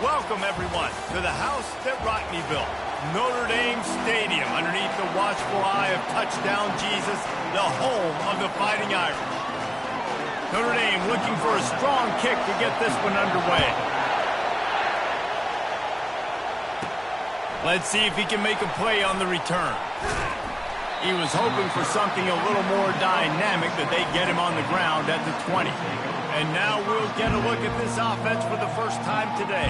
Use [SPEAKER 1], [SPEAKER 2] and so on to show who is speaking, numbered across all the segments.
[SPEAKER 1] Welcome, everyone, to the house that Rockney built, Notre Dame Stadium, underneath the watchful eye of Touchdown Jesus, the home of the Fighting Irish. Notre Dame looking for a strong kick to get this one underway. Let's see if he can make a play on the return. He was hoping for something a little more dynamic, that they get him on the ground at the 20. And now we'll get a look at this offense for the first time today.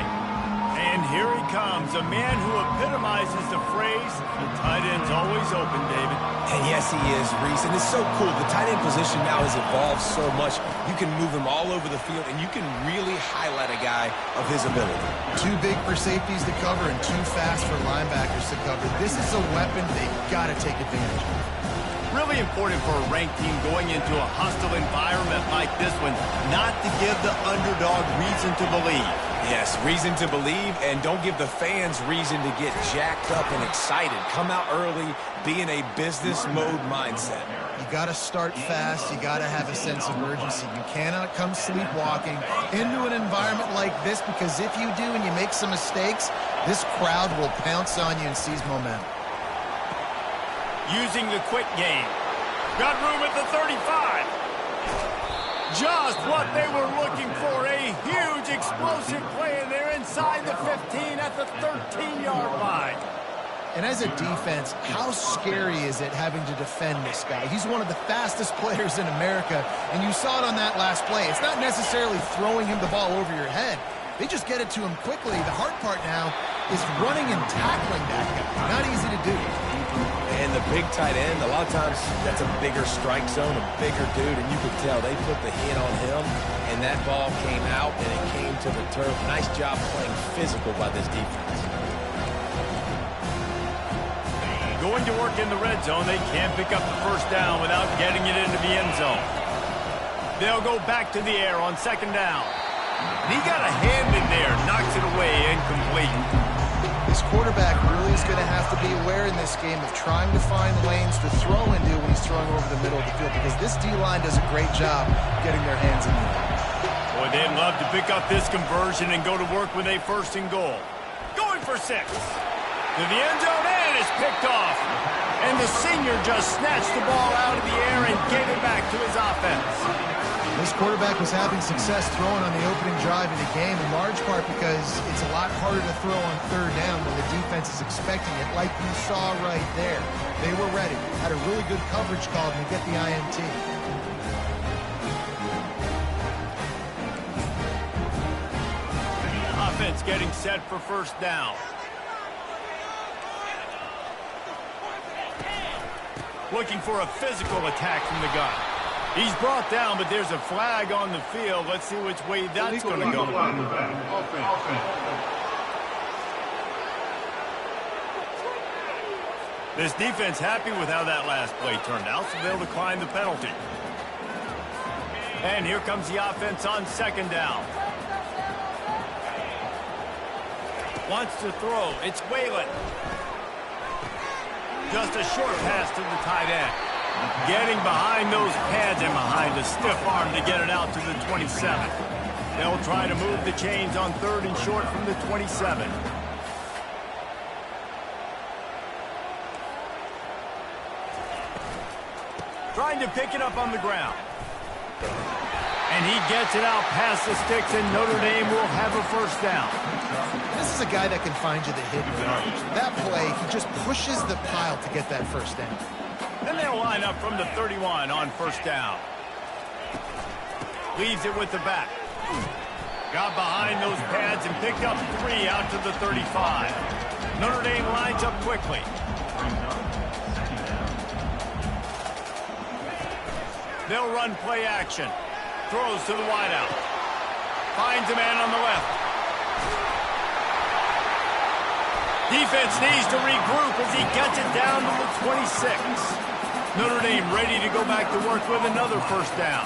[SPEAKER 1] And here he comes, a man who epitomizes the phrase, the tight end's always open, David.
[SPEAKER 2] And yes, he is, Reese. And it's so cool. The tight end position now has evolved so much. You can move him all over the field, and you can really highlight a guy of his ability.
[SPEAKER 3] Too big for safeties to cover and too fast for linebackers to cover. This is a weapon they've got to take advantage of.
[SPEAKER 1] Really important for a ranked team going into a hostile environment like this one, not to give the underdog reason to believe.
[SPEAKER 2] Yes, reason to believe, and don't give the fans reason to get jacked up and excited. Come out early, be in a business mode mindset.
[SPEAKER 3] You got to start fast. You got to have a sense of urgency. You cannot come sleepwalking into an environment like this, because if you do and you make some mistakes, this crowd will pounce on you and seize momentum.
[SPEAKER 1] Using the quick game. Got room at the 35. Just what they were looking for. A huge explosive play, and they're inside the 15 at the 13-yard line.
[SPEAKER 3] And as a defense, how scary is it having to defend this guy? He's one of the fastest players in America, and you saw it on that last play. It's not necessarily throwing him the ball over your head. They just get it to him quickly. The hard part now is running and tackling that guy. Not easy to do.
[SPEAKER 2] And the big tight end, a lot of times that's a bigger strike zone, a bigger dude, and you could tell they put the hit on him, and that ball came out, and it came to the turf. Nice job playing physical by this defense.
[SPEAKER 1] Going to work in the red zone. They can't pick up the first down without getting it into the end zone. They'll go back to the air on second down. And he got a hand in there, knocks it away, incomplete.
[SPEAKER 3] This quarterback really is going to have to be aware in this game of trying to find lanes to throw into when he's throwing over the middle of the field, because this D-line does a great job getting their hands in there.
[SPEAKER 1] Boy, they'd love to pick up this conversion and go to work with a first and goal. Going for 6. To the end zone, and it's picked off. And the senior just snatched the ball out of the air and gave it back to his offense.
[SPEAKER 3] This quarterback was having success throwing on the opening drive of the game, in large part because it's a lot harder to throw on third down when the defense is expecting it, like you saw right there. They were ready, had a really good coverage call to get the INT.
[SPEAKER 1] Offense getting set for first down. Looking for a physical attack from the gun. He's brought down, but there's a flag on the field. Let's see which way that's going to go. This defense happy with how that last play turned out, so they'll decline the penalty. And here comes the offense on second down. Wants to throw. It's Whalen. Just a short pass to the tight end. Getting behind those pads and behind a stiff arm to get it out to the 27. They'll try to move the chains on third and short from the 27. Trying to pick it up on the ground. And he gets it out past the sticks, and Notre Dame will have a first down.
[SPEAKER 3] This is a guy that can find you the hidden yardage. That play, he just pushes the pile to get that first down.
[SPEAKER 1] Then they'll line up from the 31 on first down. Leaves it with the back. Got behind those pads and picked up 3 out to the 35. Notre Dame lines up quickly. They'll run play action. Throws to the wideout. Finds a man on the left. Defense needs to regroup as he gets it down to the 26. Notre Dame ready to go back to work with another first down.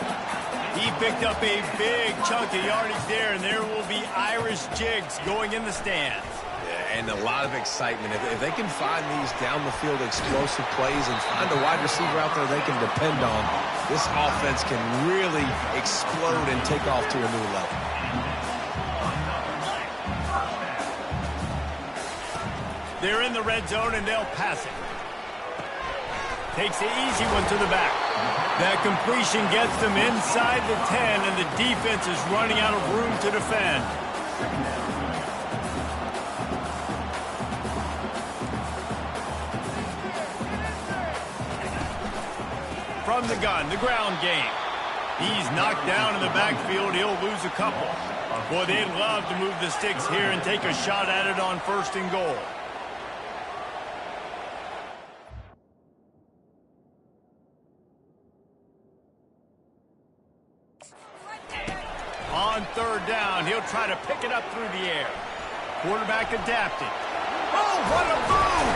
[SPEAKER 1] He picked up a big chunk of yardage there, and there will be Irish jigs going in the stands.
[SPEAKER 2] Yeah, and a lot of excitement. If they can find these down-the-field explosive plays and find a wide receiver out there they can depend on, this offense can really explode and take off to a new level.
[SPEAKER 1] They're in the red zone, and they'll pass it. Takes the easy one to the back. That completion gets them inside the 10, and the defense is running out of room to defend. From the gun, the ground game. He's knocked down in the backfield. He'll lose a couple. Boy, they'd love to move the sticks here and take a shot at it on 1st and goal. On 3rd down, he'll try to pick it up through the air. Quarterback adapting. Oh, what a move!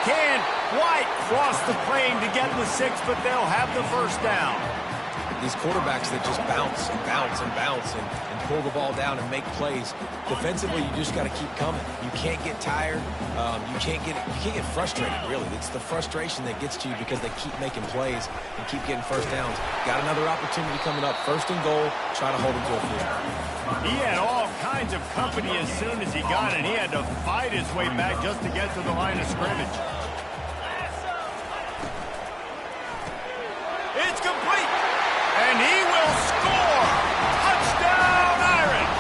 [SPEAKER 1] Can't quite cross the plane to get the 6, but they'll have the 1st down.
[SPEAKER 2] These quarterbacks that just bounce and bounce and bounce and pull the ball down and make plays. Defensively, you just got to keep coming. You can't get tired. You can't get frustrated, really. It's the frustration that gets to you because they keep making plays and keep getting 1st downs. Got another opportunity coming up. 1st and goal. Try to hold him to a field.
[SPEAKER 1] He had all kinds of company as soon as he got it. He had to fight his way back just to get to the line of scrimmage. It's complete. And he will score! Touchdown, Irish!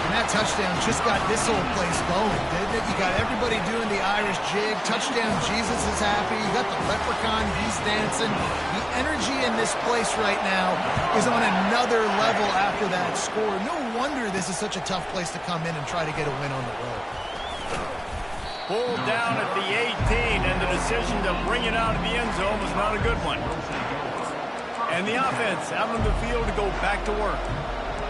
[SPEAKER 3] And that touchdown just got this whole place going, didn't it? You got everybody doing the Irish jig. Touchdown, Jesus is happy. You got the leprechaun, he's dancing. The energy in this place right now is on another level after that score. No wonder this is such a tough place to come in and try to get a win on the road.
[SPEAKER 1] Pulled down at the 18, and the decision to bring it out of the end zone was not a good one. And the offense out on the field to go back to work.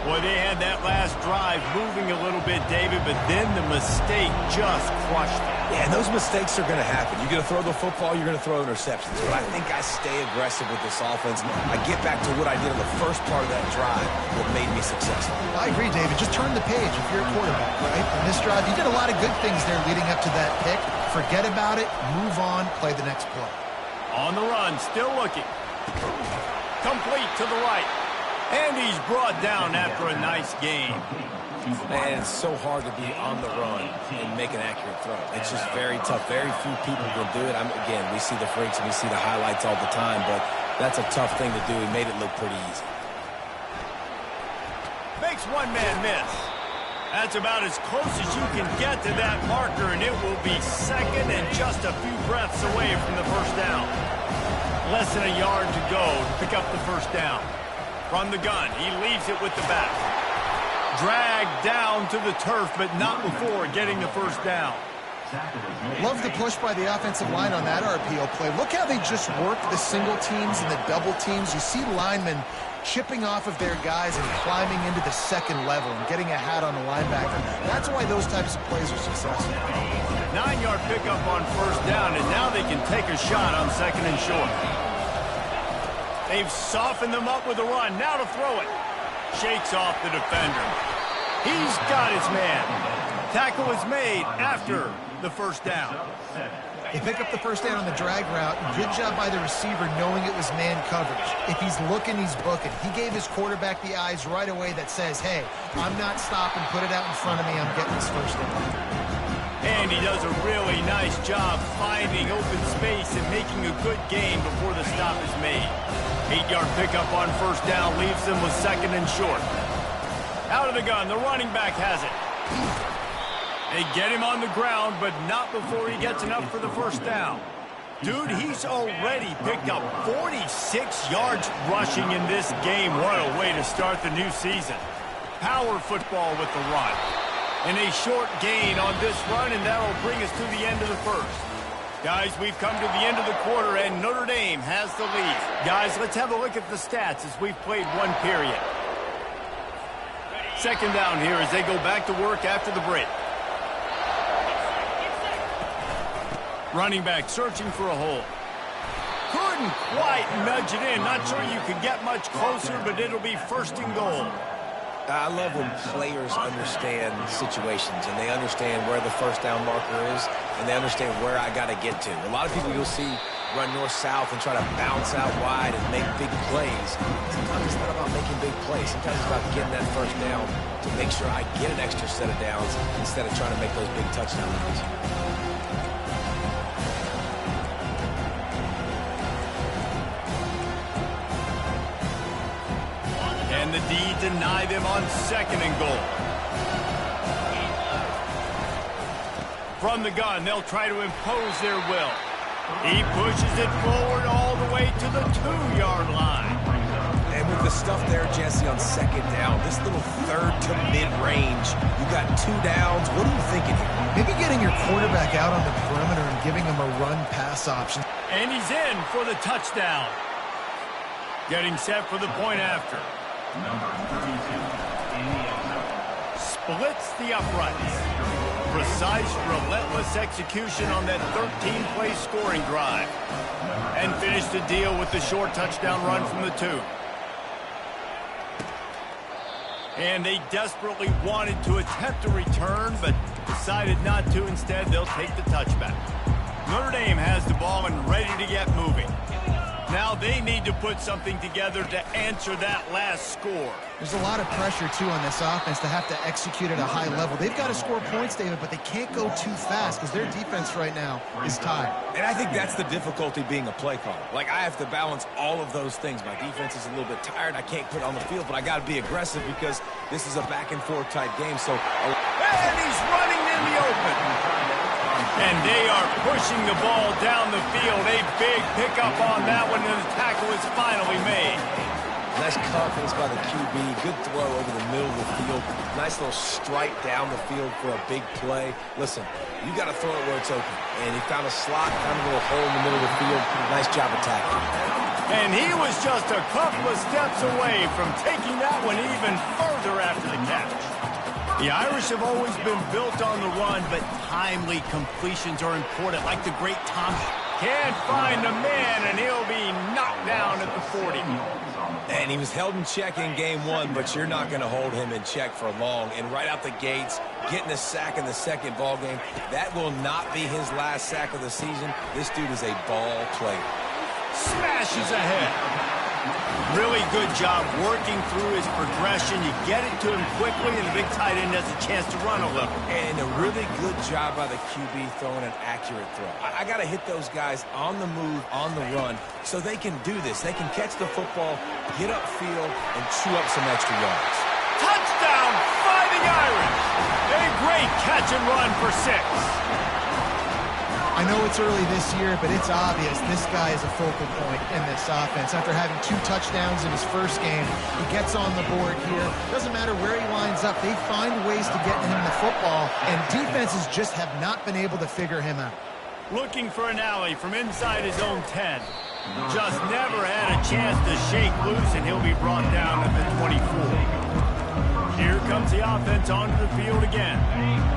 [SPEAKER 1] Boy, they had that last drive moving a little bit, David, but then the mistake just crushed it.
[SPEAKER 2] Yeah, and those mistakes are going to happen. You're going to throw the football, you're going to throw interceptions. But I think I stay aggressive with this offense. I get back to what I did in the first part of that drive, what made me successful.
[SPEAKER 3] I agree, David. Just turn the page if you're a quarterback, right? On this drive, you did a lot of good things there leading up to that pick. Forget about it, move on, play the next play.
[SPEAKER 1] On the run, still looking. Complete to the right. And he's brought down after a nice game.
[SPEAKER 2] Man, it's so hard to be on the run and make an accurate throw. It's just very tough. Very few people can do it. Again, we see the freaks and we see the highlights all the time, but that's a tough thing to do. He made it look pretty easy.
[SPEAKER 1] Makes one man miss. That's about as close as you can get to that marker, and it will be 2nd and just a few breaths away from the 1st down. Less than a yard to go to pick up the 1st down. From the gun, he leaves it with the back. Dragged down to the turf, but not before getting the 1st down.
[SPEAKER 3] Love the push by the offensive line on that RPO play. Look how they just work the single teams and the double teams. You see linemen chipping off of their guys and climbing into the 2nd level and getting a hat on the linebacker. That's why those types of plays are successful.
[SPEAKER 1] 9-yard pickup on 1st down, and now they can take a shot on 2nd and short. They've softened them up with a run. Now to throw it. Shakes off the defender. He's got his man. Tackle is made after the 1st down.
[SPEAKER 3] They pick up the 1st down on the drag route. Good job by the receiver knowing it was man coverage. If he's looking, he's booking. He gave his quarterback the eyes right away that says, hey, I'm not stopping. Put it out in front of me. I'm getting this 1st down.
[SPEAKER 1] And he does a really nice job finding open space and making a good gain before the stop is made. 8-yard pickup on 1st down leaves them with 2nd and short. Out of the gun, the running back has it. They get him on the ground, but not before he gets enough for the 1st down. Dude, he's already picked up 46 yards rushing in this game. What a way to start the new season. Power football with the run. And a short gain on this run, and that'll bring us to the end of the 1st. Guys, we've come to the end of the quarter, and Notre Dame has the lead. Guys, let's have a look at the stats as we've played one period. 2nd down here as they go back to work after the break. Running back searching for a hole. Couldn't quite nudge it in. Not sure you could get much closer, but it'll be 1st and goal.
[SPEAKER 2] I love when players understand situations and they understand where the 1st down marker is and they understand where I got to get to. A lot of people you'll see run north-south and try to bounce out wide and make big plays. Sometimes it's not about making big plays. Sometimes it's about getting that first down to make sure I get an extra set of downs instead of trying to make those big touchdown runs.
[SPEAKER 1] And the D deny them on 2nd and goal. From the gun, they'll try to impose their will. He pushes it forward all the way to the 2-yard line.
[SPEAKER 2] And with the stuff there, Jesse, on 2nd down, this little 3rd to mid-range, you got 2 downs. What are you thinking here?
[SPEAKER 3] Maybe getting your quarterback out on the perimeter and giving him a run-pass option.
[SPEAKER 1] And he's in for the touchdown. Getting set for the point after. Splits the uprights. Precise, relentless execution on that 13-play scoring drive. And finished the deal with the short touchdown run from the 2. And they desperately wanted to attempt a return, but decided not to. Instead, they'll take the touchback. Notre Dame has the ball and ready to get moving. Now they need to put something together to answer that last score.
[SPEAKER 3] There's a lot of pressure, too, on this offense to have to execute at a high level. They've got to score points, David, but they can't go too fast because their defense right now is tired.
[SPEAKER 2] And I think that's the difficulty being a play caller. Like, I have to balance all of those things. My defense is a little bit tired. I can't put it on the field, but I got to be aggressive because this is a back-and-forth type game. So,
[SPEAKER 1] and he's running in the open. And they are pushing the ball down the field. A big pickup on that one, and the tackle is finally made.
[SPEAKER 2] Nice confidence by the QB. Good throw over the middle of the field. Nice little strike down the field for a big play. Listen, you got to throw it where it's open. And he found a slot, found a little hole in the middle of the field. Nice job attacking.
[SPEAKER 1] And he was just a couple of steps away from taking that one even further after the catch. The Irish have always been built on the run, but timely completions are important, like the great Tom. Can't find the man, and he'll be knocked down at the 40.
[SPEAKER 2] And he was held in check in game 1, but you're not going to hold him in check for long. And right out the gates, getting a sack in the 2nd ball game, that will not be his last sack of the season. This dude is a ball player.
[SPEAKER 1] Smashes ahead. Really good job working through his progression. You get it to him quickly, and the big tight end has a chance to run a little.
[SPEAKER 2] And a really good job by the QB throwing an accurate throw. I got to hit those guys on the move, on the run, so they can do this. They can catch the football, get upfield, and chew up some extra yards.
[SPEAKER 1] Touchdown, Fighting Irish! A great catch and run for 6.
[SPEAKER 3] I know it's early this year, but it's obvious this guy is a focal point in this offense. After having 2 touchdowns in his first game, he gets on the board here. Doesn't matter where he lines up, they find ways to get him the football, and defenses just have not been able to figure him out.
[SPEAKER 1] Looking for an alley from inside his own 10. Just never had a chance to shake loose, and he'll be brought down at the 24. Here comes the offense onto the field again.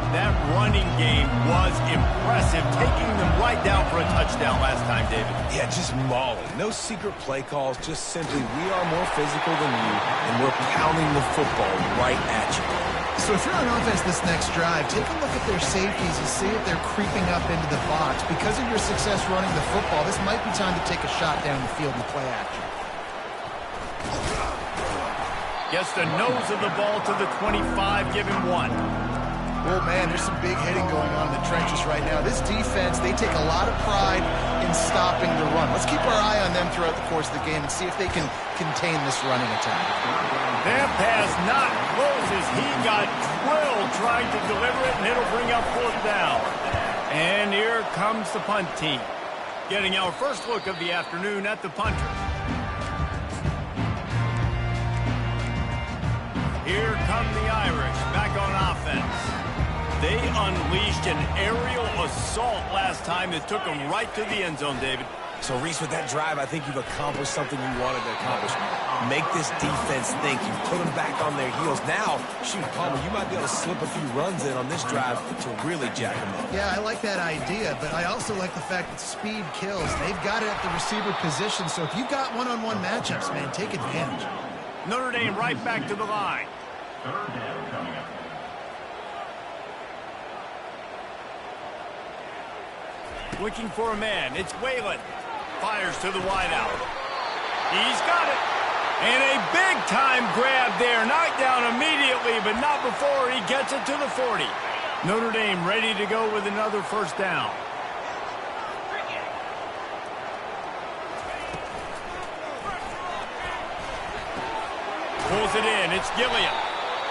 [SPEAKER 1] That running game was impressive, taking them right down for a touchdown last time, David.
[SPEAKER 2] Yeah, just mauling. No secret play calls, just simply we are more physical than you, and we're pounding the football right at you.
[SPEAKER 3] So if you're on offense this next drive, take a look at their safeties and see if they're creeping up into the box. Because of your success running the football, this might be time to take a shot down the field and play action.
[SPEAKER 1] Gets the nose of the ball to the 25, give him 1.
[SPEAKER 3] Oh, man, there's some big hitting going on in the trenches right now. This defense, they take a lot of pride in stopping the run. Let's keep our eye on them throughout the course of the game and see if they can contain this running attack.
[SPEAKER 1] That pass not close as he got drilled trying to deliver it, and it'll bring up 4th down. And here comes the punt team, getting our first look of the afternoon at the punter. Here come the Irish back on offense. They unleashed an aerial assault last time that took them right to the end zone, David.
[SPEAKER 2] So, Reese, with that drive, I think you've accomplished something you wanted to accomplish. Make this defense think. You've put them back on their heels. Now, shoot, Palmer, you might be able to slip a few runs in on this drive to really jack them up.
[SPEAKER 3] Yeah, I like that idea, but I also like the fact that speed kills. They've got it at the receiver position, so if you've got one-on-one matchups, man, take advantage.
[SPEAKER 1] Notre Dame right back to the line. Looking for a man. It's Whalen. fires to the wideout. He's got it. And a big-time grab there. Knocked down immediately, but not before he gets it to the 40. Notre Dame ready to go with another first down. Pulls it in. It's Gilliam.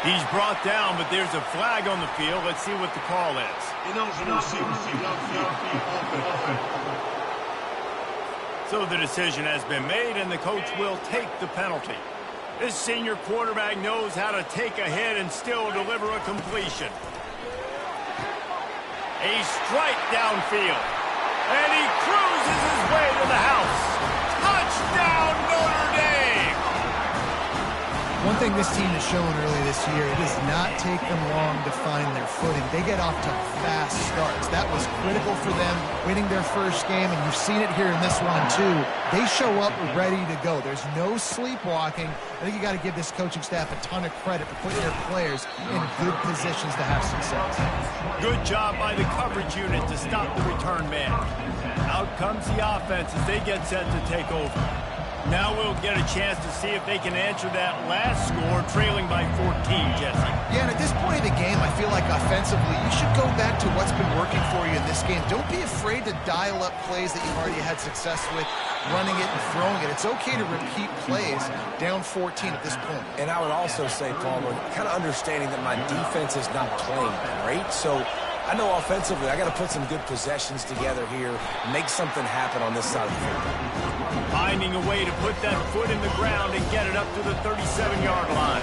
[SPEAKER 1] He's brought down, but there's a flag on the field. Let's see what the call is. So the decision has been made, and the coach will take the penalty. This senior quarterback knows how to take a hit and still deliver a completion. A strike downfield. And he cruises his way to the house. Touchdown, Notre Dame!
[SPEAKER 3] One thing this team has shown early this year, it does not take them long to find their footing. They get off to fast starts. That was critical for them winning their first game, and you've seen it here in this one too. They show up ready to go. There's no sleepwalking. I think you got to give this coaching staff a ton of credit for putting their players in good positions to have success.
[SPEAKER 1] Good job by the coverage unit to stop the return man. Out comes the offense as they get set to take over. Now we'll get a chance to see if they can answer that last score, trailing by 14, Jesse.
[SPEAKER 3] Yeah, and at this point of the game, I feel like offensively, you should go back to what's been working for you in this game. Don't be afraid to dial up plays that you've already had success with, running it and throwing it. It's okay to repeat plays down 14 at this point.
[SPEAKER 2] And I would also say, Palmer, kind of understanding that my defense is not playing great, so I know offensively I got to put some good possessions together here, make something happen on this side of the field.
[SPEAKER 1] Finding a way to put that foot in the ground and get it up to the 37-yard line.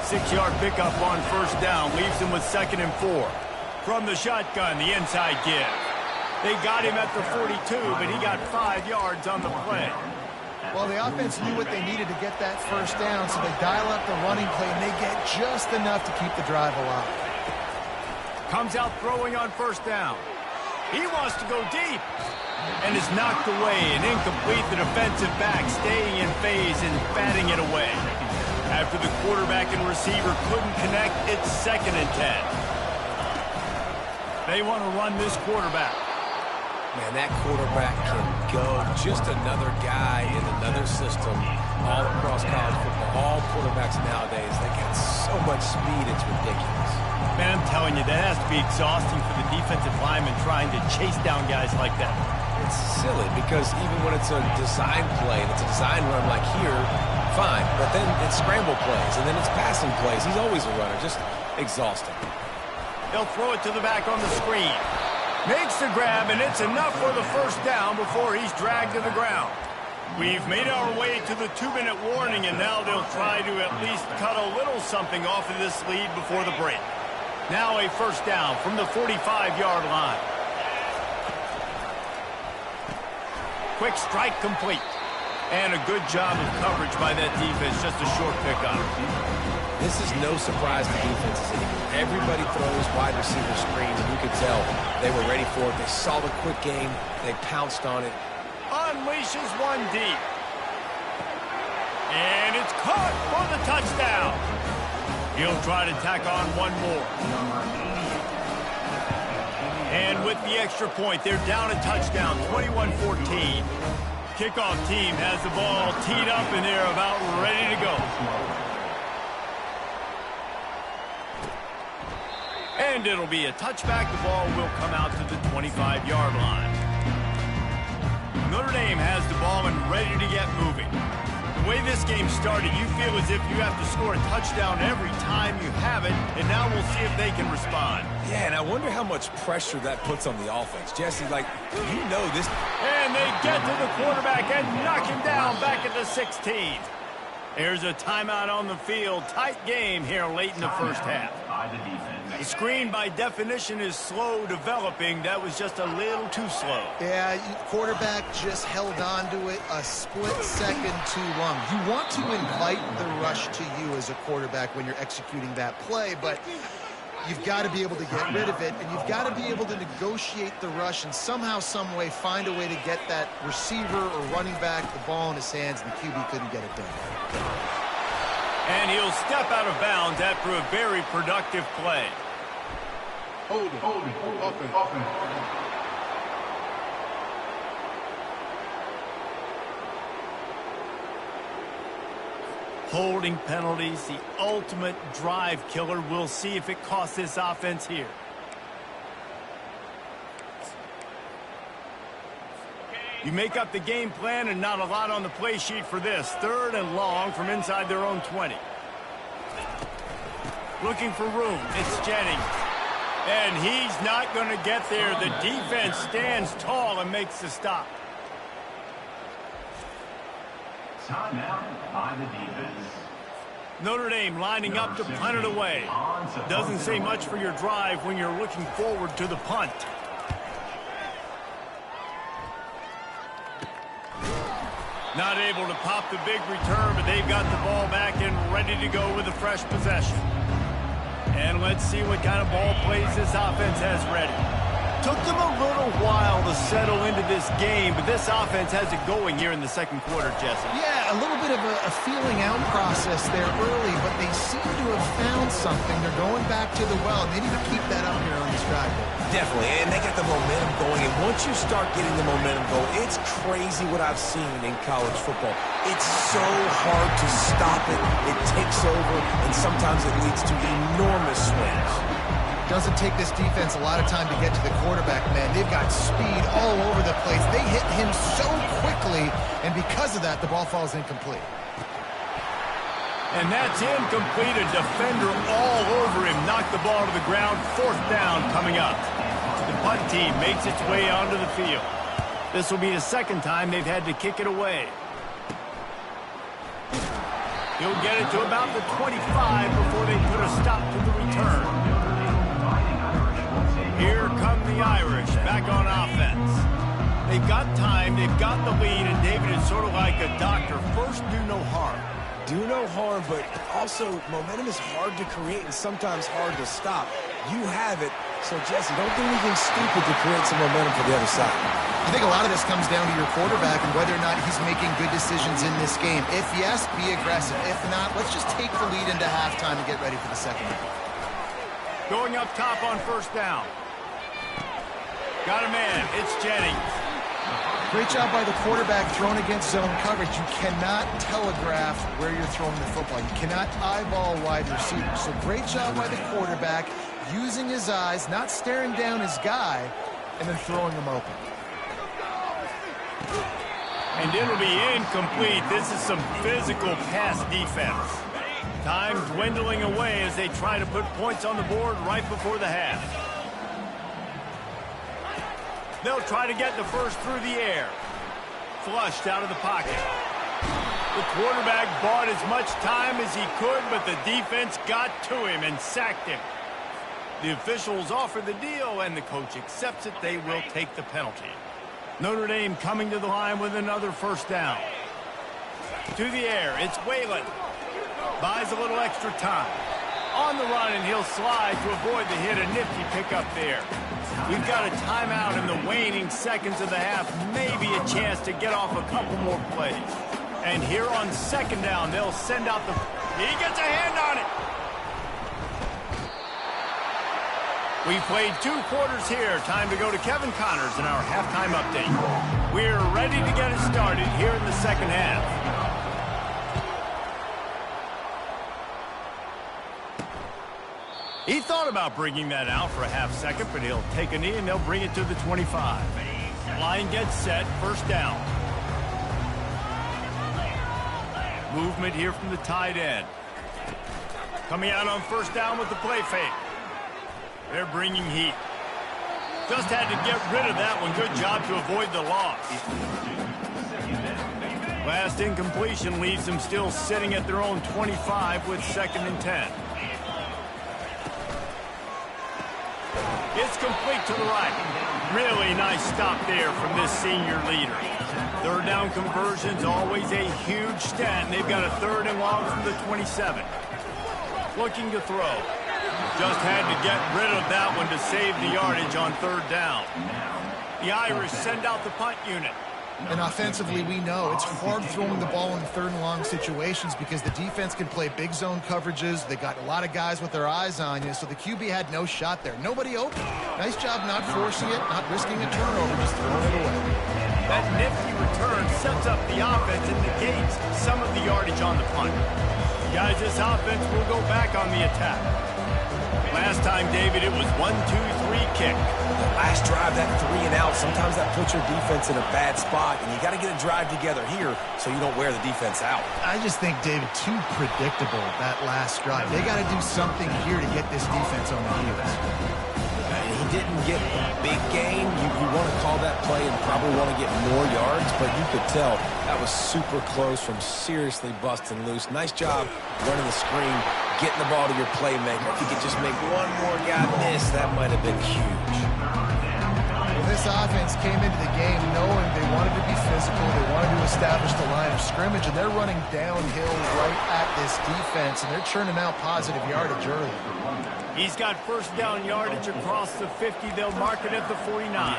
[SPEAKER 1] 6-yard pickup on first down leaves him with 2nd and 4. From the shotgun, the inside give. They got him at the 42, but he got 5 yards on the play.
[SPEAKER 3] Well, the offense knew what they needed to get that first down, so they dial up the running play, and they get just enough to keep the drive alive.
[SPEAKER 1] Comes out throwing on first down. He wants to go deep. And is knocked away and incomplete. The defensive back staying in phase and batting it away. After the quarterback and receiver couldn't connect, it's 2nd and 10. They want to run this quarterback.
[SPEAKER 2] Man, that quarterback can go. Just another guy in another system all across college football. All quarterbacks nowadays, they got so much speed, it's ridiculous.
[SPEAKER 1] Man, I'm telling you, that has to be exhausting for the defensive lineman trying to chase down guys like that.
[SPEAKER 2] It's silly because even when it's a design play and it's a design run like here, fine. But then it's scramble plays and then it's passing plays. He's always a runner, just exhausting.
[SPEAKER 1] They'll throw it to the back on the screen. Makes the grab, and it's enough for the first down before he's dragged to the ground. We've made our way to the 2-minute warning, and now they'll try to at least cut a little something off of this lead before the break. Now a first down from the 45-yard line. Quick strike complete. And a good job of coverage by that defense, just a short pickup.
[SPEAKER 2] This is no surprise to defenses anymore. Everybody throws wide receiver screens, and you could tell they were ready for it. They saw the quick game. They pounced on it.
[SPEAKER 1] Unleashes one deep. And it's caught for the touchdown. He'll try to tack on one more. And with the extra point, they're down a touchdown, 21-14. Kickoff team has the ball teed up, and they're about ready to go. And it'll be a touchback. The ball will come out to the 25-yard line. Notre Dame has the ball and ready to get moving. The way this game started, you feel as if you have to score a touchdown every time you have it, and now we'll see if they can respond.
[SPEAKER 2] Yeah, and I wonder how much pressure that puts on the offense. Jesse, like, you know this.
[SPEAKER 1] And they get to the quarterback and knock him down back at the 16. There's a timeout on the field. Tight game here late in the first half. The screen, by definition, is slow developing. That was just a little too slow.
[SPEAKER 3] Yeah, quarterback just held on to it a split second too long. You want to invite the rush to you as a quarterback when you're executing that play, but you've got to be able to get rid of it, and you've got to be able to negotiate the rush and somehow, some way, find a way to get that receiver or running back the ball in his hands, and the QB couldn't get it done.
[SPEAKER 1] And he'll step out of bounds after a very productive play.
[SPEAKER 4] Hold it. Offense.
[SPEAKER 1] Holding penalties, the ultimate drive killer. We'll see if it costs this offense here. You make up the game plan and not a lot on the play sheet for this. 3rd and long from inside their own 20. Looking for room. It's Jennings. And he's not going to get there. The defense stands tall and makes the stop.
[SPEAKER 5] Timeout by the defense.
[SPEAKER 1] Notre Dame lining up to punt it away. Doesn't say much for your drive when you're looking forward to the punt. Not able to pop the big return, but they've got the ball back and ready to go with a fresh possession. And let's see what kind of ball plays this offense has ready. Took them a little while to settle into this game, but this offense has it going here in the second quarter, Jesse.
[SPEAKER 3] Yeah, a little bit of a feeling out process there early, but they seem to have found something. They're going back to the well. They need to keep that up here on this drive.
[SPEAKER 2] Definitely, and they got the momentum going, and once you start getting the momentum going, it's crazy what I've seen in college football. It's so hard to stop it. It takes over, and sometimes it leads to enormous swings.
[SPEAKER 3] Doesn't take this defense a lot of time to get to the quarterback, man. They've got speed all over the place. They hit him so quickly, and because of that, the ball falls incomplete.
[SPEAKER 1] And that's incomplete. A defender all over him. Knocked the ball to the ground. 4th down coming up. The punt team makes its way onto the field. This will be the second time they've had to kick it away. He'll get it to about the 25 before they put a stop to the return. Here come the Irish back on offense. They've got time, they've got the lead, and David is sort of like a doctor. First, do no harm.
[SPEAKER 2] Do no harm, but also momentum is hard to create and sometimes hard to stop. You have it, so Jesse, don't do anything stupid to create some momentum for the other side.
[SPEAKER 3] I think a lot of this comes down to your quarterback and whether or not he's making good decisions in this game. If yes, be aggressive. If not, let's just take the lead into halftime and get ready for the second half.
[SPEAKER 1] Going up top on 1st down. Got a man. It's Jennings.
[SPEAKER 3] Great job by the quarterback throwing against zone coverage. You cannot telegraph where you're throwing the football. You cannot eyeball wide receivers. So great job by the quarterback using his eyes, not staring down his guy, and then throwing him open.
[SPEAKER 1] And it'll be incomplete. This is some physical pass defense. Time dwindling away as they try to put points on the board right before the half. They'll try to get the first through the air. Flushed out of the pocket. The quarterback bought as much time as he could, but the defense got to him and sacked him. The officials offer the deal, and the coach accepts it. They will take the penalty. Notre Dame coming to the line with another 1st down. To the air, it's Whalen. Buys a little extra time. On the run, and he'll slide to avoid the hit. A nifty pickup there. We've got a timeout in the waning seconds of the half. Maybe a chance to get off a couple more plays. And here on 2nd down, they'll send out the... He gets a hand on it. We played 2 quarters here. Time to go to Kevin Connors in our halftime update. We're ready to get it started here in the second half. He thought about bringing that out for a half second, but he'll take a knee and they'll bring it to the 25. Line gets set, 1st down. Movement here from the tight end. Coming out on 1st down with the play fake. They're bringing heat. Just had to get rid of that one. Good job to avoid the loss. Last incompletion leaves them still sitting at their own 25 with 2nd and 10. It's complete to the right. Really nice stop there from this senior leader. 3rd down conversion's always a huge stat, and they've got a 3rd and long from the 27. Looking to throw. Just had to get rid of that one to save the yardage on 3rd down. The Irish send out the punt unit.
[SPEAKER 3] And offensively, we know it's hard throwing the ball in third and long situations because the defense can play big zone coverages. They got a lot of guys with their eyes on you, so the QB had no shot there. Nobody open. Nice job not forcing it, not risking a turnover, just throwing it away.
[SPEAKER 1] That nifty return sets up the offense and negates some of the yardage on the punt. Guys, this offense will go back on the attack. Last time, David, it was 1-2-3 kick.
[SPEAKER 2] The last drive, that 3 and out, sometimes that puts your defense in a bad spot, and you got to get a drive together here so you don't wear the defense out.
[SPEAKER 3] I just think, David, too predictable, that last drive. They got to do something here to get this defense on the heels.
[SPEAKER 2] He didn't get a big gain. You want to call that play and probably want to get more yards, but you could tell that was super close from seriously busting loose. Nice job running the screen, getting the ball to your playmaker. If you could just make one more guy miss, that might have been huge.
[SPEAKER 3] Well, this offense came into the game knowing they wanted to be physical, they wanted to establish the line of scrimmage, and they're running downhill right at this defense, and they're churning out positive yardage early.
[SPEAKER 1] He's got first down yardage across the 50. They'll mark it at the 49.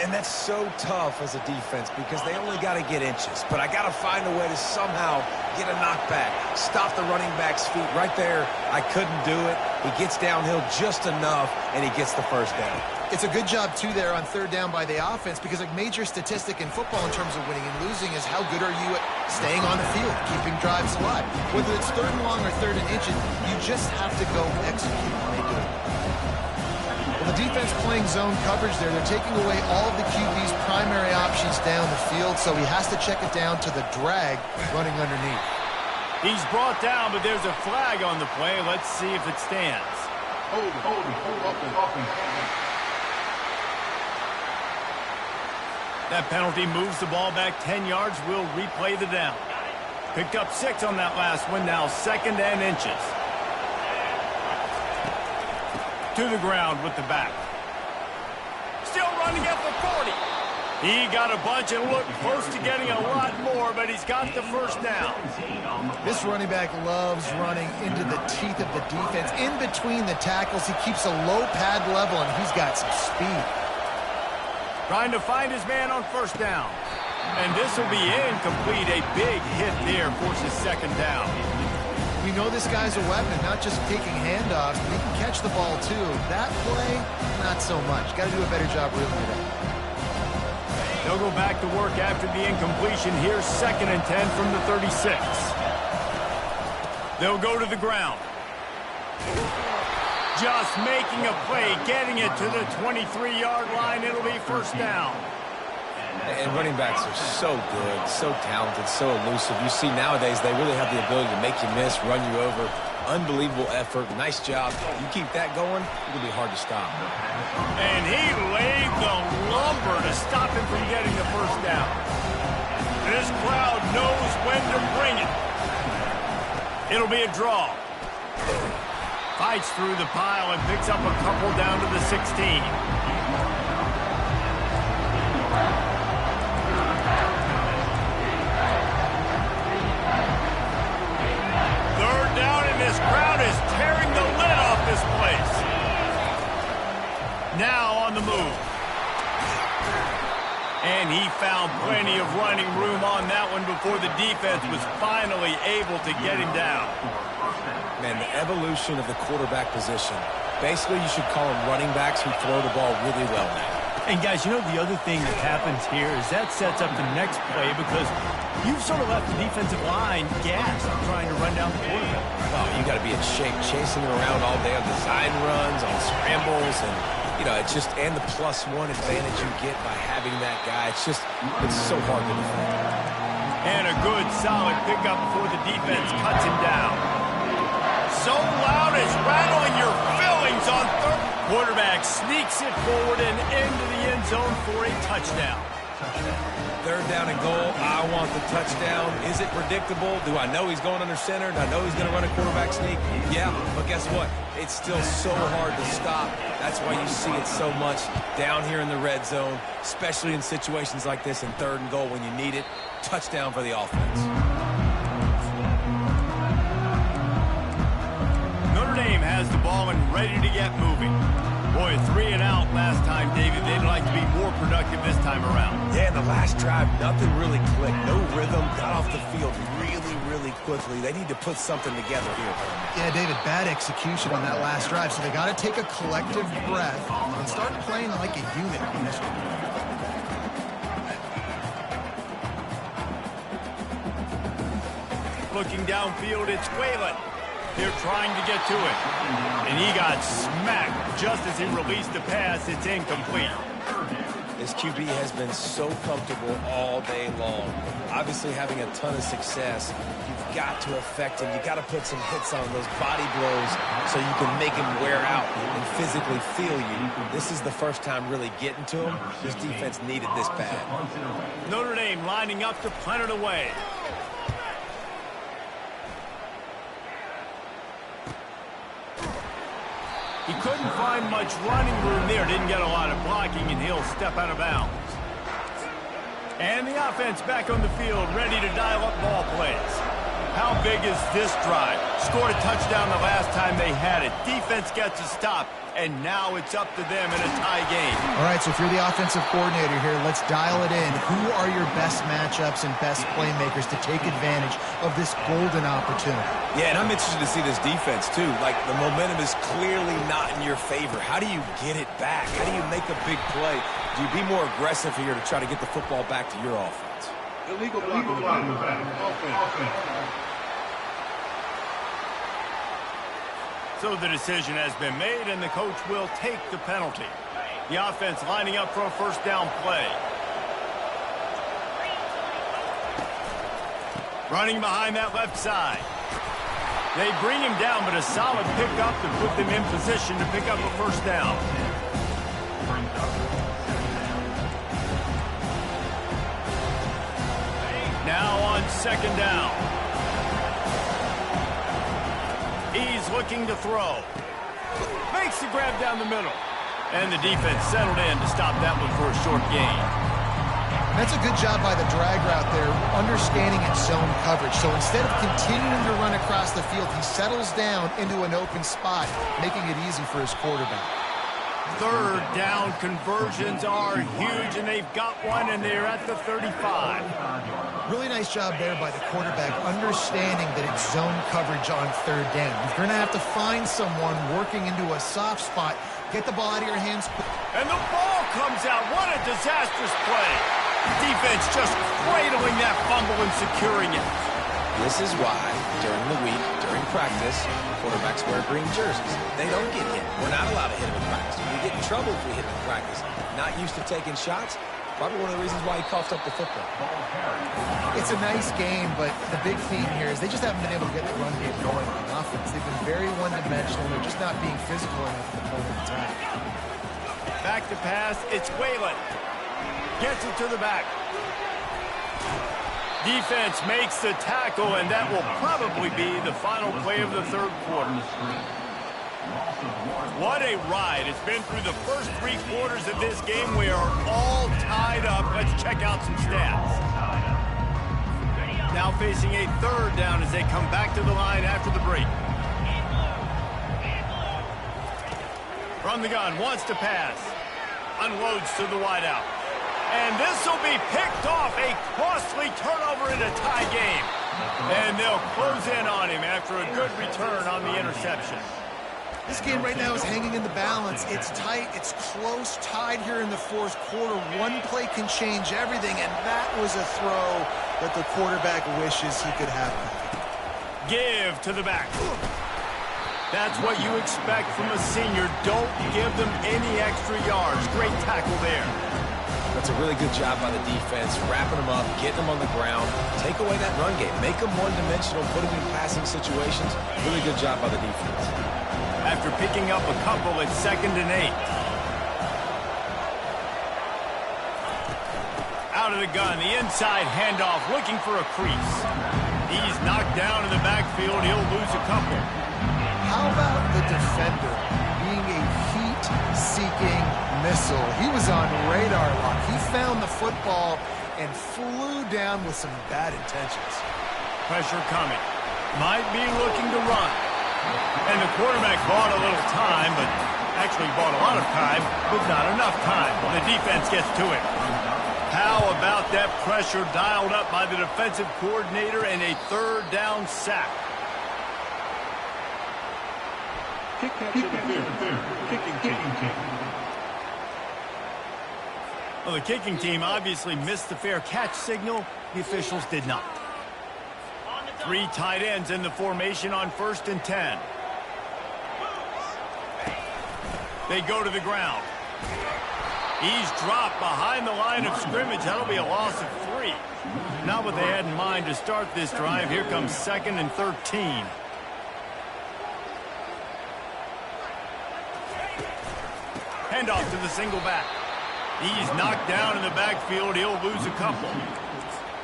[SPEAKER 2] And that's so tough as a defense because they only got to get inches. But I got to find a way to somehow get a knockback, stop the running back's feet. Right there, I couldn't do it. He gets downhill just enough, and he gets the first down.
[SPEAKER 3] It's a good job, too, there on third down by the offense because a major statistic in football in terms of winning and losing is how good are you at staying on the field, keeping drives alive. Whether it's third and long or third and inches, you just have to go execute when they do it. Well, the defense playing zone coverage there. They're taking away all of the QB's primary options down the field, so he has to check it down to the drag running underneath.
[SPEAKER 1] He's brought down, but there's a flag on the play. Let's see if it stands.
[SPEAKER 4] Hold up.
[SPEAKER 1] That penalty moves the ball back 10 yards. We'll replay the down. Picked up 6 on that last one. Now 2nd and inches. To the ground with the back. Still running at the 40. He got a bunch and looked close to getting a lot more, but he's got the first down.
[SPEAKER 3] This running back loves running into the teeth of the defense. In between the tackles, he keeps a low pad level, and he's got some speed.
[SPEAKER 1] Trying to find his man on first down. And this will be incomplete. A big hit there forces 2nd down.
[SPEAKER 3] We know this guy's a weapon, not just taking handoffs, but he can catch the ball too. That play, not so much. Got to do a better job reeling it in.
[SPEAKER 1] They'll go back to work after the incompletion. Here's 2nd and 10 from the 36. They'll go to the ground. Just making a play, getting it to the 23-yard line. It'll be first down.
[SPEAKER 2] And running backs are so good, so talented, so elusive. You see nowadays they really have the ability to make you miss, run you over. Unbelievable effort. Nice job. You keep that going, it'll be hard to stop.
[SPEAKER 1] And he laid the lumber to stop him from getting the first down. This crowd knows when to bring it. It'll be a draw. Fights through the pile and picks up a couple down to the 16. Third down, and this crowd is tearing the lid off this place. Now on the move. And he found plenty of running room on that one before the defense was finally able to get him down.
[SPEAKER 2] Man, the evolution of the quarterback position. Basically, you should call them running backs who throw the ball really well now.
[SPEAKER 1] And guys, you know the other thing that happens here is that sets up the next play because you've sort of left the defensive line gassed trying to run down the quarterback.
[SPEAKER 2] Well, you got to be in shape, chasing him around all day on design runs, on scrambles, and it's just, and the +1 advantage you get by having that guy. It's so hard to defend.
[SPEAKER 1] And a good, solid pickup before the defense cuts him down. So loud it's rattling your fillings on third. Quarterback sneaks it forward and into the end zone for a touchdown.
[SPEAKER 2] Third down and goal. I want the touchdown. Is it predictable? Do I know he's going under center? Do I know he's going to run a quarterback sneak? Yeah, but guess what? It's still so hard to stop. That's why you see it so much down here in the red zone, especially in situations like this in 3rd and goal when you need it. Touchdown for the offense.
[SPEAKER 1] Notre Dame has the ball and ready to get moving. Boy, 3 and out last time, David. They'd like to be more productive this time around.
[SPEAKER 2] Yeah, in the last drive, nothing really clicked. No rhythm. Got off the field really quickly. They need to put something together here.
[SPEAKER 3] Yeah, David, bad execution on that last drive, so they got to take a collective breath and start playing like a unit on this one.
[SPEAKER 1] Looking downfield, it's Whalen. They're trying to get to it. And he got smacked just as he released the pass. It's incomplete.
[SPEAKER 2] This QB has been so comfortable all day long. Obviously having a ton of success. You've got to affect him. You've got to put some hits on those body blows so you can make him wear out and physically feel you. This is the first time really getting to him. This defense needed this bad.
[SPEAKER 1] Notre Dame lining up to punt it away. He couldn't find much running room there. Didn't get a lot of blocking, and he'll step out of bounds. And the offense back on the field, ready to dial up ball plays. How big is this drive? Scored a touchdown the last time they had it. Defense gets a stop, and now it's up to them in a tie game.
[SPEAKER 3] All right, so if you're the offensive coordinator here, let's dial it in. Who are your best matchups and best playmakers to take advantage of this golden opportunity?
[SPEAKER 2] Yeah, and I'm interested to see this defense, too. Like, the momentum is clearly not in your favor. How do you get it back? How do you make a big play? Do you be more aggressive here to try to get the football back to your offense?
[SPEAKER 4] Illegal block on the back. Offense.
[SPEAKER 1] So the decision has been made, and the coach will take the penalty. The offense lining up for a first down play. Running behind that left side. They bring him down, but a solid pickup to put them in position to pick up a first down. Now on second down. He's looking to throw. Makes the grab down the middle. And the defense settled in to stop that one for a short gain.
[SPEAKER 3] That's a good job by the drag route there, understanding its zone coverage. So instead of continuing to run across the field, he settles down into an open spot, making it easy for his quarterback.
[SPEAKER 1] Third down conversions are huge, and they've got one, and they're at the 35.
[SPEAKER 3] Really nice job there by the quarterback, understanding that it's zone coverage on third down. You're going to have to find someone working into a soft spot. Get the ball out of your hands.
[SPEAKER 1] And the ball comes out. What a disastrous play. Defense just cradling that fumble and securing it.
[SPEAKER 2] This is why, during the week, during practice, quarterbacks wear green jerseys. They don't get hit. We're not allowed to hit them in practice. We get in trouble if we hit them in practice. Not used to taking shots. Probably one of the reasons why he coughed up the football.
[SPEAKER 3] It's a nice game, but the big theme here is they just haven't been able to get the run game going on offense. They've been very one-dimensional. They're just not being physical enough at the point of attack.
[SPEAKER 1] Back to pass. It's Whalen. Gets it to the back. Defense makes the tackle, and that will probably be the final play of the third quarter. What a ride. It's been through the first 3 quarters of this game. We are all tied up. Let's check out some stats. Now facing a third down as they come back to the line after the break. From the gun, wants to pass. Unloads to the wideout. And this will be picked off. A costly turnover in a tie game. And they'll close in on him after a good return on the interception.
[SPEAKER 3] This game right now is hanging in the balance. It's tight. It's close, tied here in the fourth quarter. One play can change everything, and that was a throw that the quarterback wishes he could have.
[SPEAKER 1] Give to the back. That's what you expect from a senior. Don't give them any extra yards. Great tackle there.
[SPEAKER 2] That's a really good job by the defense, wrapping them up, getting them on the ground, take away that run game, make them one-dimensional, put them in passing situations. Really good job by the defense.
[SPEAKER 1] After picking up a couple, it's 2nd and 8. Out of the gun, the inside handoff, looking for a crease. He's knocked down in the backfield. He'll lose a couple.
[SPEAKER 3] How about the defender being a heat-seeking missile? He was on radar lock. He found the football and flew down with some bad intentions.
[SPEAKER 1] Pressure coming. Might be looking to run. And the quarterback bought a little time, but Actually bought a lot of time, but not enough time. The defense gets to it. How about that pressure dialed up by the defensive coordinator and a third down sack?
[SPEAKER 4] Kick catch interference. Kicking team.
[SPEAKER 1] Well, the kicking team obviously missed the fair catch signal. The officials did not. 3 tight ends in the formation on 1st and 10. They go to the ground. He's dropped behind the line of scrimmage. That'll be a loss of 3. Not what they had in mind to start this drive. Here comes 2nd and 13. Handoff to the single back. He's knocked down in the backfield. He'll lose a couple.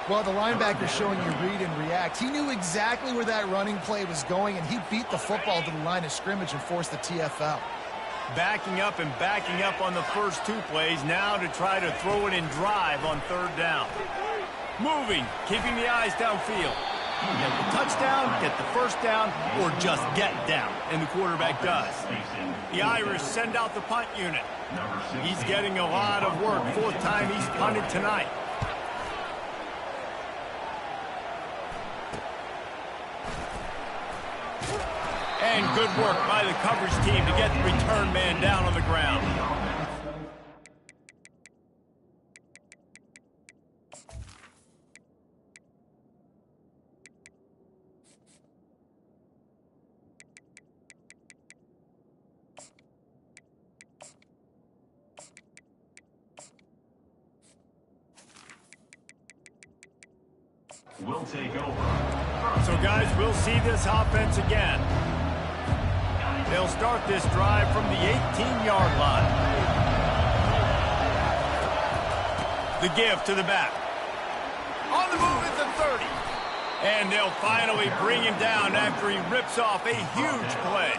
[SPEAKER 3] Well, the linebacker showing you read and react. He knew exactly where that running play was going, and he beat the football to the line of scrimmage and forced the TFL.
[SPEAKER 1] Backing up and backing up on the first 2 plays, now to try to throw it in drive on 3rd down. Moving, keeping the eyes downfield. Get the touchdown, get the first down, or just get down, and the quarterback does. The Irish send out the punt unit. He's getting a lot of work. 4th time he's punted tonight. And good work by the coverage team to get the return man down on the ground.
[SPEAKER 4] We'll take over.
[SPEAKER 1] So, guys, we'll see this offense again. They'll start this drive from the 18-yard line. The give to the back. On the move at the 30. And they'll finally bring him down after he rips off a huge play.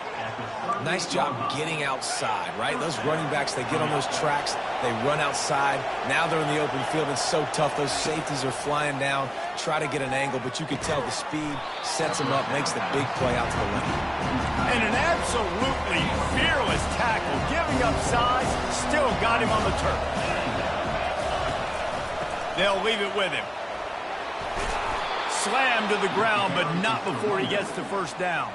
[SPEAKER 2] Nice job getting outside, right? Those running backs, they get on those tracks, they run outside. Now they're in the open field. It's so tough. Those safeties are flying down, try to get an angle, but you can tell the speed sets them up, makes the big play out to the lane.
[SPEAKER 1] And an absolutely fearless tackle, giving up size, still got him on the turf. They'll leave it with him. Slammed to the ground, but not before he gets the first down.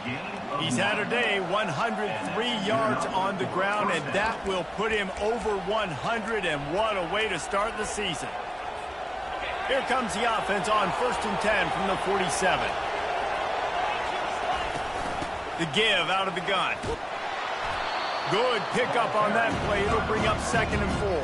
[SPEAKER 1] He's had a day, 103 yards on the ground, and that will put him over 100, and what a way to start the season. Here comes the offense on 1st and 10 from the 47. The give out of the gun. Good pickup on that play. It'll bring up 2nd and 4.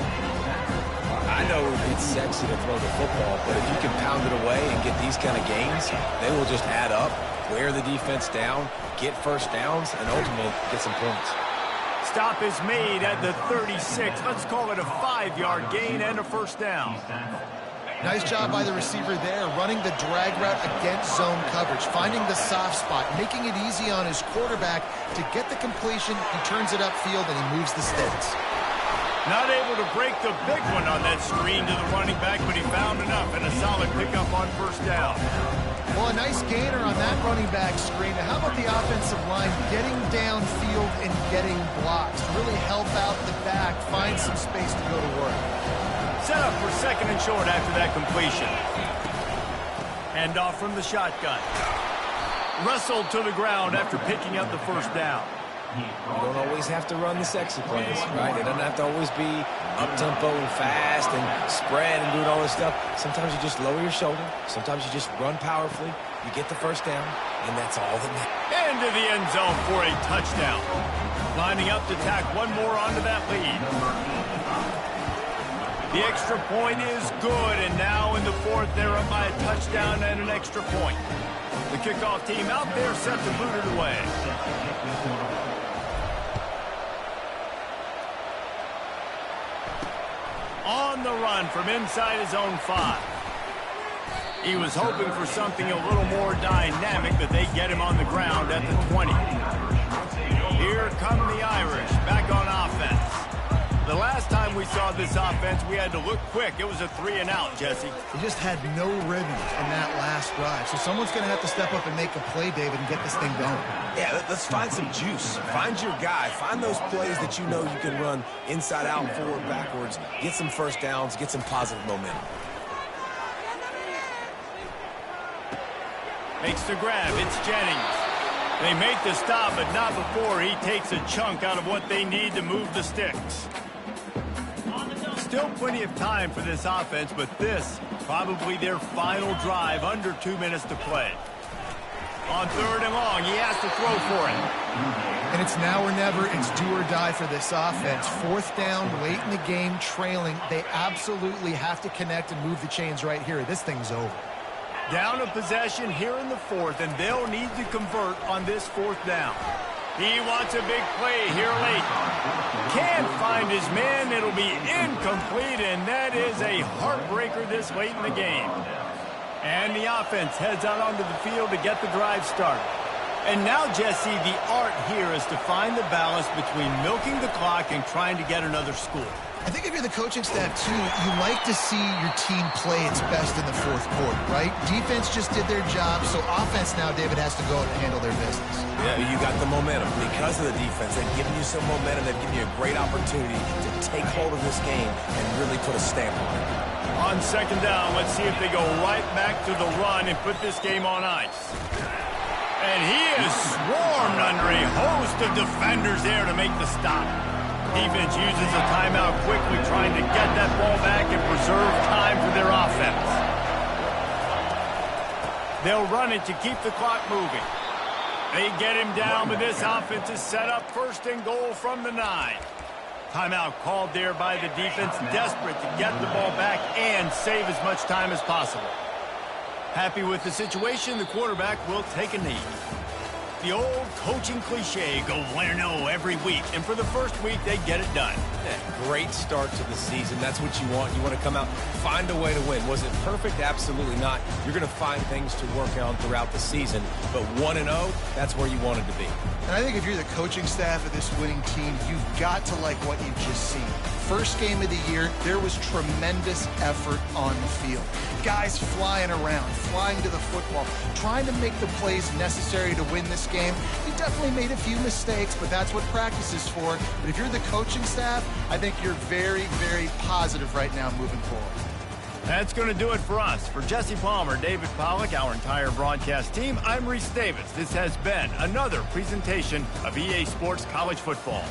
[SPEAKER 2] I know it's sexy to throw the football, but if you can pound it away and get these kind of gains, they will just add up, wear the defense down, get first downs, and ultimately get some points.
[SPEAKER 1] Stop is made at the 36. Let's call it a 5-yard gain and a first down.
[SPEAKER 3] Nice job by the receiver there, running the drag route against zone coverage, finding the soft spot, making it easy on his quarterback to get the completion. He turns it upfield, and he moves the sticks.
[SPEAKER 1] Not able to break the big one on that screen to the running back, but he found enough and a solid pickup on first down.
[SPEAKER 3] Well, a nice gainer on that running back screen. Now, how about the offensive line getting downfield and getting blocks to really help out the back, find some space to go to work.
[SPEAKER 1] Set up for 2nd and short after that completion. Handoff from the shotgun. Wrestled to the ground after picking up the first down.
[SPEAKER 2] You don't always have to run the sexy plays, right? It doesn't have to always be up-tempo and fast and spread and doing all this stuff. Sometimes you just lower your shoulder. Sometimes you just run powerfully. You get the first down, and that's all that matters.
[SPEAKER 1] Into the end zone for a touchdown. Lining up to tack one more onto that lead. The extra point is good, and now in the 4th, they're up by a touchdown and an extra point. The kickoff team out there set to boot it away. On the run from inside his own 5. He was hoping for something a little more dynamic, but they get him on the ground at the 20. Here come the Irish back on offense. The last time we saw this offense, we had to look quick. It was a 3-and-out, Jesse.
[SPEAKER 3] They just had no rhythm in that last drive. So someone's going to have to step up and make a play, David, and get this thing going.
[SPEAKER 2] Yeah, let's find some juice. Find your guy. Find those plays that you know you can run inside out, forward, backwards. Get some first downs. Get some positive momentum.
[SPEAKER 1] Makes the grab. It's Jennings. They make the stop, but not before he takes a chunk out of what they need to move the sticks. Still plenty of time for this offense, but this probably their final drive, under 2 minutes to play. On 3rd and long, he has to throw for it.
[SPEAKER 3] And it's now or never. It's do or die for this offense. 4th down, late in the game, trailing. They absolutely have to connect and move the chains right here. This thing's over.
[SPEAKER 1] Down a possession here in the 4th, and they'll need to convert on this 4th down. He wants a big play here late. Can't find his man. It'll be incomplete, and that is a heartbreaker this late in the game. And the offense heads out onto the field to get the drive started. And now, Jesse, the art here is to find the balance between milking the clock and trying to get another score.
[SPEAKER 3] I think if you're the coaching staff, too, you like to see your team play its best in the 4th quarter, right? Defense just did their job, so offense now, David, has to go and handle their business.
[SPEAKER 2] Yeah, you got the momentum. Because of the defense, they've given you some momentum. They've given you a great opportunity to take hold of this game and really put a stamp on it.
[SPEAKER 1] On 2nd down, let's see if they go right back to the run and put this game on ice. And he is swarmed under a host of defenders there to make the stop. Defense uses a timeout quickly, trying to get that ball back and preserve time for their offense. They'll run it to keep the clock moving. They get him down, but this offense is set up 1st and goal from the 9. Timeout called there by the defense, desperate to get the ball back and save as much time as possible. Happy with the situation, the quarterback will take a knee. The old coaching cliche, go win or no every week. And for the first week, they get it done.
[SPEAKER 2] Yeah, great start to the season. That's what you want. You want to come out, find a way to win. Was it perfect? Absolutely not. You're going to find things to work on throughout the season. But 1-0, that's where you wanted to be.
[SPEAKER 3] And I think if you're the coaching staff of this winning team, you've got to like what you've just seen. First game of the year, there was tremendous effort on the field. Guys flying around, flying to the football, trying to make the plays necessary to win this game. You definitely made a few mistakes, but that's what practice is for. But if you're the coaching staff, I think you're very, very positive right now moving forward.
[SPEAKER 1] That's going to do it for us. For Jesse Palmer, David Pollack, our entire broadcast team, I'm Reese Davis. This has been another presentation of EA Sports College Football.